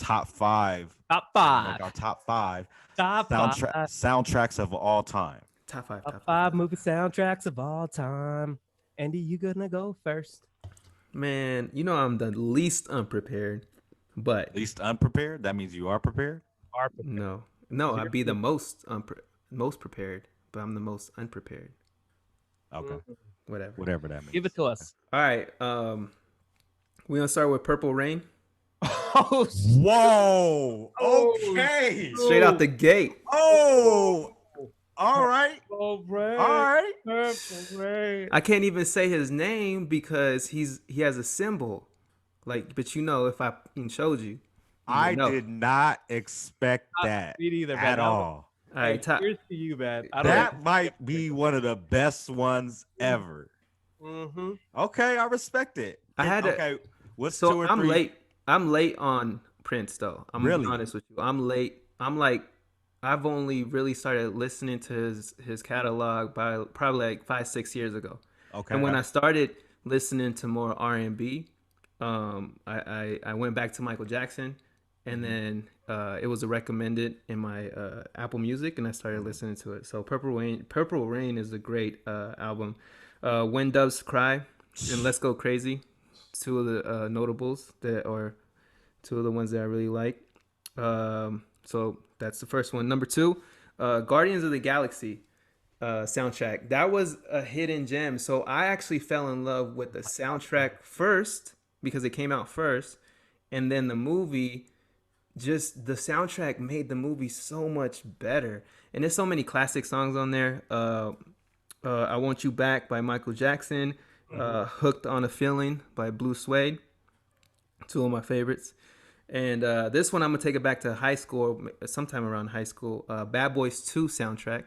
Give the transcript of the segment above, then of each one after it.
top five. Top Like five. our top five Top five. soundtracks of all time. Top five. Top five movie soundtracks of all time. Andy, you gonna go first? Man, you know I'm the least unprepared, but Least unprepared. That means you are prepared. Are prepared. no, I'd be the most prepared, but I'm the most unprepared. Okay. Whatever that means. Give it to us. All right. We gonna start with Purple Rain. Oh, whoa. Okay. Straight out the gate. Oh. All right. Purple Rain. All right. Purple Rain. I can't even say his name because he has a symbol. Like, but if I showed you. I did not expect that Me neither, at man. all. All right, Here's to you, man. That might be one of the best ones ever. Mm-hmm. Okay, I respect it. Okay, what's so 2 or 3? I'm late. I'm late on Prince though. I'm really honest with you. I'm late. I'm like, I've only really started listening to his catalog by probably like 5-6 years ago. Okay. And when I started listening to more R&B, I went back to Michael Jackson, and then it was recommended in my Apple Music, and I started listening to it. So Purple Rain is a great album. When Doves Cry and Let's Go Crazy, two of the notables two of the ones that I really like. So that's the first one. Number 2, Guardians of the Galaxy soundtrack. That was a hidden gem. So I actually fell in love with the soundtrack first because it came out first, and then the movie. Just the soundtrack made the movie so much better, and there's so many classic songs on there. I Want You Back by Michael Jackson, Hooked on a Feeling by Blue Suede, two of my favorites. And this one I'm gonna take it back to high school, sometime around high school. Bad Boys 2 soundtrack.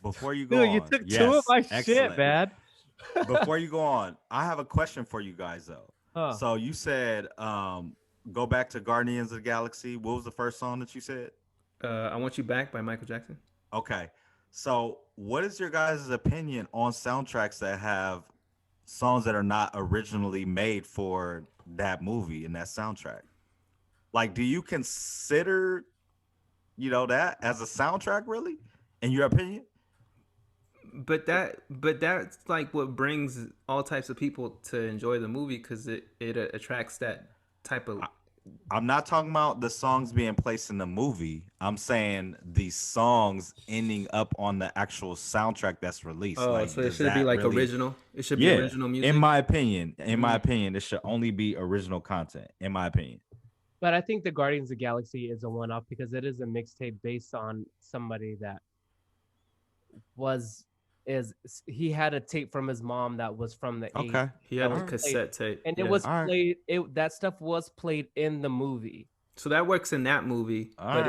Before you go on, you took 2 of my shit, man. Before you go on, I have a question for you guys though. So you said go back to Guardians of the Galaxy. What was the first song that you said? I Want You Back by Michael Jackson. Okay. So what is your guys' opinion on soundtracks that have songs that are not originally made for that movie and that soundtrack? Like, do you consider, that as a soundtrack, really, in your opinion? But that's like what brings all types of people to enjoy the movie, because it attracts that type of. I'm not talking about the songs being placed in the movie. I'm saying the songs ending up on the actual soundtrack that's released. Oh, so it should be like original. It should be original music. In my opinion, it should only be original content. In my opinion. But I think the Guardians of the Galaxy is a one-off because it is a mixtape based on somebody that he had a tape from his mom that was from the 80s. Okay. He had a cassette tape. And it was played, that stuff was played in the movie. So that works in that movie. But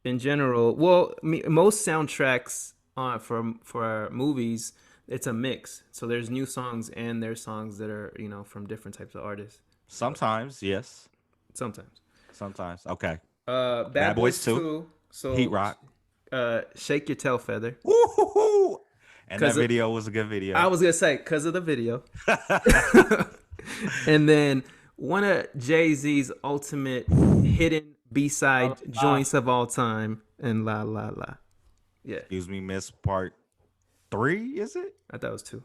in general, well, most soundtracks for movies, it's a mix. So there's new songs and there's songs that are, from different types of artists. Sometimes, yes. Sometimes. Okay. Bad Boys 2. So Heat Rock. Shake Your Tail Feather. Woo-hoo-hoo. And that video was a good video. I was going to say, because of the video. And then one of Jay-Z's ultimate hidden B-side joints of all time, and La La La. Yeah. Excuse me, Miss, part 3, is it? I thought it was 2.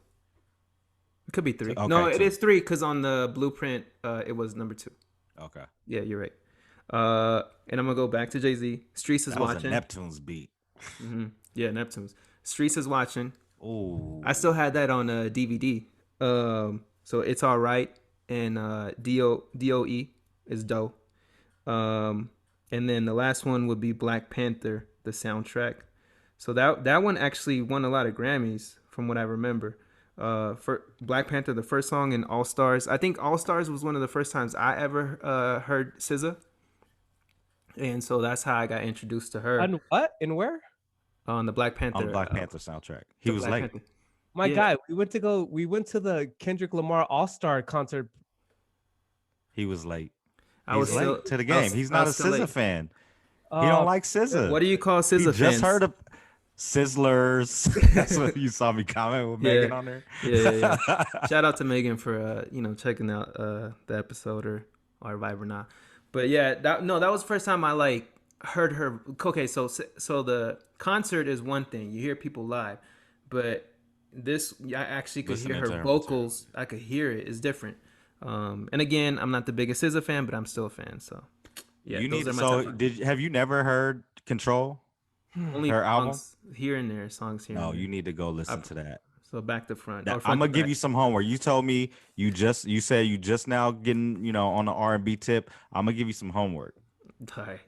It could be 3. Okay, no, 2. It is 3 because on the blueprint, it was number 2. Okay. Yeah, you're right. And I'm going to go back to Jay-Z. Streets is watching. That was a Neptune's beat. Mm-hmm. Yeah, Neptune's. Streets is watching. Oh. I still had that on DVD. So It's All Right and DOE is Doe. And then the last one would be Black Panther, the soundtrack. So that one actually won a lot of Grammys from what I remember. For Black Panther, the first song, and All Stars. I think All Stars was one of the first times I ever heard SZA. And so that's how I got introduced to her. On what? And where? On the Black Panther. On the Black Panther soundtrack. He was late. Panther. My guy, we went to the Kendrick Lamar All-Star concert. He was late. I was late to the game. He's not a SZA fan. He don't like SZA. What do you call SZA fans? Just heard of Sizzlers. That's what you saw me comment with Megan on there. Yeah. Shout out to Megan for checking out the episode or Vibe or not. But yeah, that was the first time I like heard her. Okay, so the concert is one thing. You hear people live, but this I actually could hear Listening her to her material. vocals. I could hear it. It's different. And again, I'm not the biggest SZA fan, but I'm still a fan. So yeah, You those need are my top so five. have you never heard Control? Only Her album? songs here and there. Songs here No, and you there. need to go listen Up, to that. so back to front Now, or I'm front to gonna give back. you some homework. You told me you said you just now getting on the R&B tip. I'm gonna give you some homework, Hi.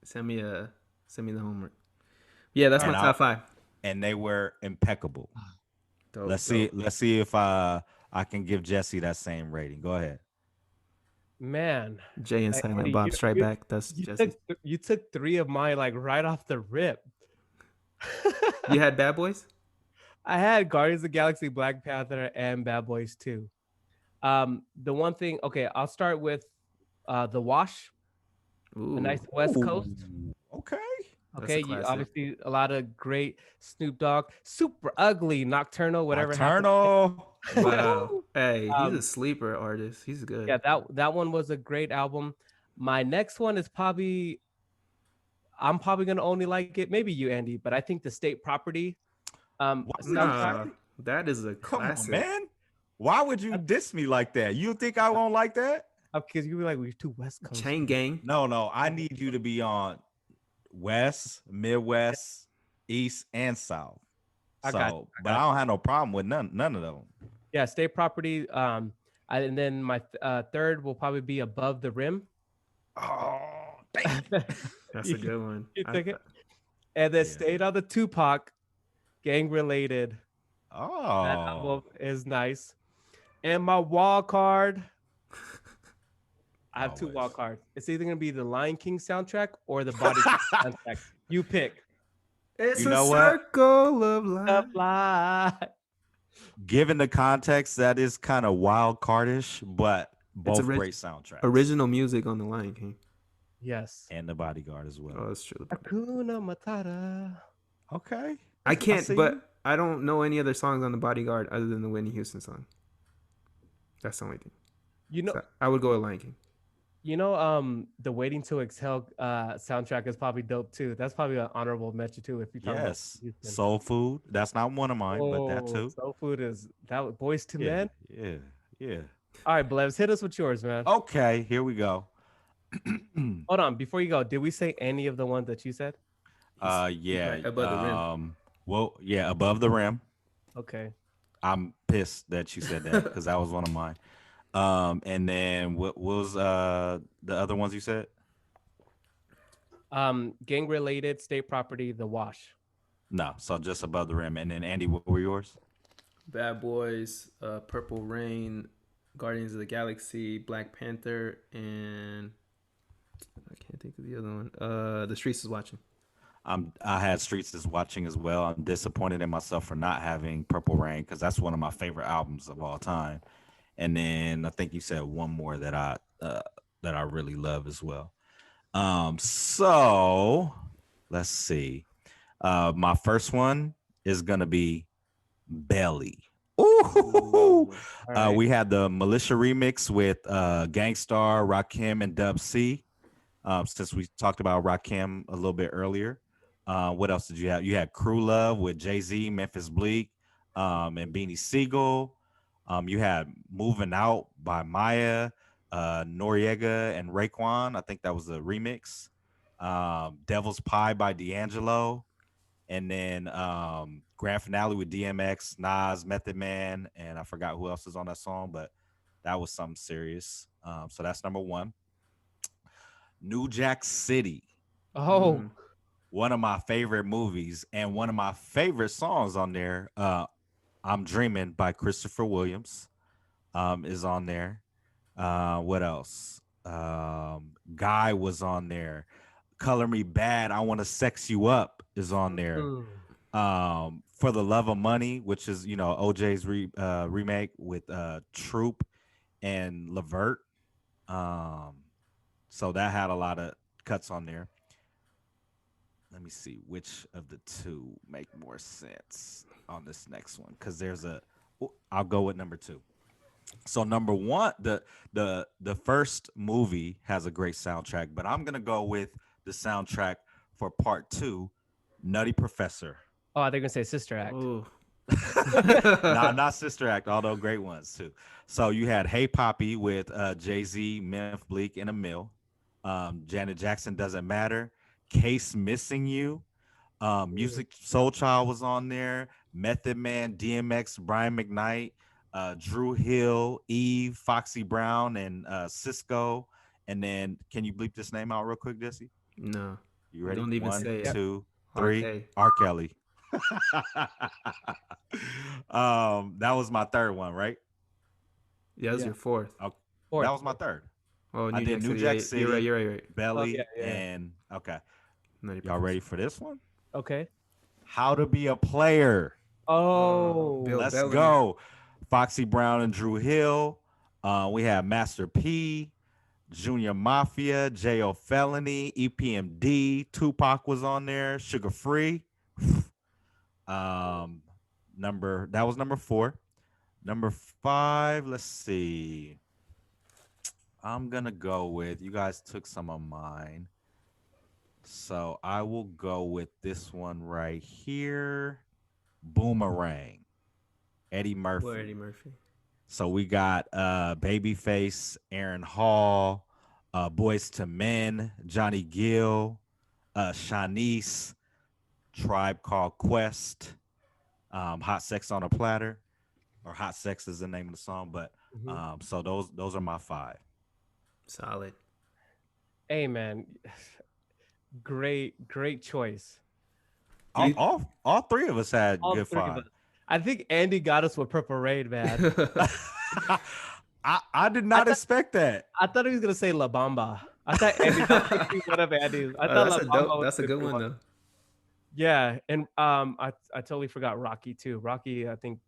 Send me a send me the homework. Yeah, that's my and I top five. and they were impeccable. Dope, dope. Let's see if I can give Jesse that same rating. Go ahead. Man, Jay and Silent Andy, Bob Strike Back. That's Jesse's. you took three of mine like right off the rip. You had Bad Boys? I had Guardians of the Galaxy, Black Panther, and Bad Boys 2. The one thing, okay, I'll start with The Wash, a Ooh, nice West Coast. Ooh, okay. that's a Okay, you classic. obviously a lot of great Snoop Dogg, super ugly, Nocturnal, whatever happened. Nocturnal. Wow. Woo-hoo. Hey, he's a Um, sleeper artist. He's good. yeah, that one was a great album. My next one is probably I'm probably gonna only like it, maybe you, Andy, but I think the State Property Why would you soundtrack. Nah, that is a come on, classic. man? Why would you diss me like that? You think I won't like that? Because you were like, we're too West Coast. Chain Gang. No. I need you to be on West, Midwest, East, and South. I got So, I but got I don't have no problem with none of them. Yeah, State Property. And then my third will probably be Above the Rim. Oh, dang. That's a good one. You took it. And then Yeah. stayed on the Tupac, Gang Related. That Oh, album is nice. And my wild card, I have two always. wild cards. It's either gonna be the Lion King soundtrack or the Body Count soundtrack. You pick. It's You a know what? circle of life. Apply. Given the context, that is kind of wild cardish, but It's both great soundtracks. original music on the Lion King. Yes. And The Bodyguard as well. Oh, that's true. Hakuna Matata. Okay. I can't, see but you. I don't know any other songs on the Bodyguard other than the Whitney Houston song. That's the only thing. You know, So I would go with Lion King. the Waiting to Exhale soundtrack is probably dope too. That's probably an honorable mention too if you're talking about Yes. Houston. Soul Food. That's not one of mine, but that too. Soul Food is that Boys to Yeah. Men. Yeah. All right, Blevs, hit us with yours, man. Okay, here we go. Hold on, before you go, did we say any of the ones that you said? Yeah. Above the Rim. Well, yeah, Above the Rim. Okay. I'm pissed that you said that because that was one of mine. And then what was the other ones you said? Gang Related, State Property, The Wash. No, so just Above the Rim. And then Andy, what were yours? Bad Boys, Purple Rain, Guardians of the Galaxy, Black Panther, and I can't think of the other one. The Streets is Watching. I had Streets is Watching as well. I'm disappointed in myself for not having Purple Rain because that's one of my favorite albums of all time. And then I think you said one more that I really love as well. So let's see. My first one is gonna be Belly. Ooh. Right. We had the Militia remix with Gangstar, Rakim, and Dub C. Since we talked about Rakim a little bit earlier. What else did you have? You had Crew Love with Jay-Z, Memphis Bleak, and Beanie Siegel. You had Moving Out by Maya, Noriega, and Raekwon. I think that was a remix. Devil's Pie by D'Angelo. And then Grand Finale with DMX, Nas, Method Man, and I forgot who else is on that song, but that was something serious. So that's number one. New Jack City. Oh, One of my favorite movies and one of my favorite songs on there. I'm Dreaming by Christopher Williams is on there. What else? Guy was on there. Color Me Bad, I Want to Sex You Up is on there. For the Love of Money, which is OJ's remake with Troop and Levert. So that had a lot of cuts on there. Let me see which of the two make more sense on this next one because I'll go with number two. So number one, the first movie has a great soundtrack, but I'm gonna go with the soundtrack for part two, Nutty Professor. Oh, they're gonna say Sister Act. Oh. Nah, not Sister Act, although great ones too. So you had Hey Poppy with Jay-Z, Memphis Bleak, and Emil. Janet Jackson, Doesn't Matter. Case Missing You. Music Soul Child was on there. Method Man, DMX, Brian McKnight, Drew Hill, Eve, Foxy Brown, and Cisco. And then, can you bleep this name out real quick, Jesse? No. You ready? Don't even One, say it. two, three. RK. R. Kelly. That was my third one, right? Yeah, that's your fourth. Okay. Fourth. That was my third. Oh, I did New Jack City, You're right. Belly, Oh, yeah. and okay. Nutty Y'all ready Professor. for this one? Okay. How to Be a Player. Oh, Bill Let's Bellamy. go. Foxy Brown and Drew Hill. We have Master P, Junior Mafia, J.O. Felony, EPMD. Tupac was on there. Sugar Free. That was number 4. Number 5, let's see. I'm gonna go with, you guys took some of mine. So I will go with this one right here. Boomerang. Eddie Murphy. Where Eddie Murphy? So we got Babyface, Aaron Hall, Boys to Men, Johnny Gill, Shanice, Tribe Called Quest, Hot Sex on a Platter, or Hot Sex is the name of the song. But so those are my 5. Solid. hey man, great choice. All 3 of us had All good 3 of 5. us. I think Andy got us with Purple Rain, man. I did not expect that. I thought he was gonna say La Bamba. I thought Andy was gonna be one of Andy's. I thought La Bamba was That's a good one though. Yeah, and I totally forgot Rocky too. Rocky, I think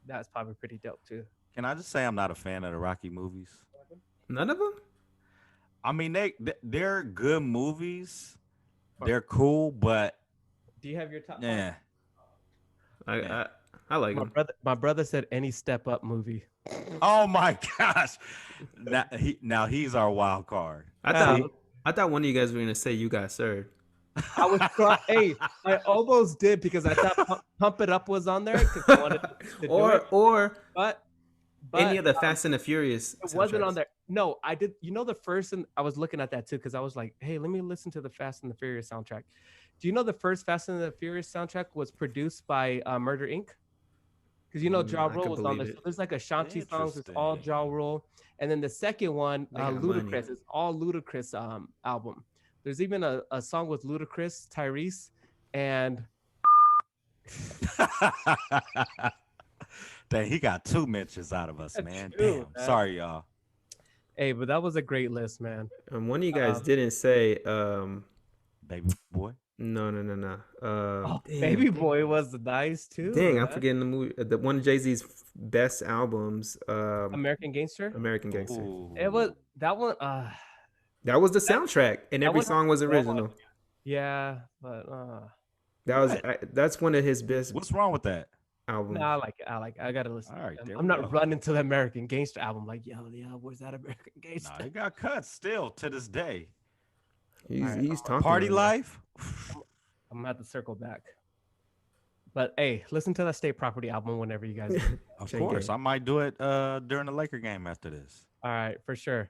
that's probably pretty dope too. Can I just say I'm not a fan of the Rocky movies? None of them? I mean, they're good movies. They're cool, but Do you have your top? yeah. I like them. My brother said any Step Up movie. Oh my gosh. Now he's our wild card. I thought one of you guys were gonna say You Got Served. I was hey, I almost did because I thought Pump It Up was on there because I wanted to do it. Or But any of the Fast and the Furious. It wasn't on there. No, I did. You know, the first, and I was looking at that too because I was like, hey, let me listen to the Fast and the Furious soundtrack. Do you know the first Fast and the Furious soundtrack was produced by Murder Inc.? Because you know Ja Rule was on there. So there's like Ashanti songs. It's all Ja Rule. And then the second one, Ludacris. It's all Ludacris album. There's even a song with Ludacris, Tyrese, and Dang, he got 2 mentions out of us, man. True, Damn. Sorry, y'all. hey, but that was a great list, man. And one of you guys didn't say Baby Boy. No. Damn. Baby Boy was nice too. Dang, man. I'm forgetting the movie. The one of Jay-Z's best albums. American Gangster. American Gangster. Ooh. It was that one. That was the soundtrack, and every song was original. Yeah, but that's one of his best. What's wrong with that album? No, I like it. I gotta listen. All right, I'm not running to the American Gangster album like yo, where's that American Gangster? Nah, it got cut still to this day. He's talking Party Life. I'm gonna have to circle back. But hey, listen to that State Property album whenever you guys. Of course, I might do it during the Laker game after this. All right, for sure.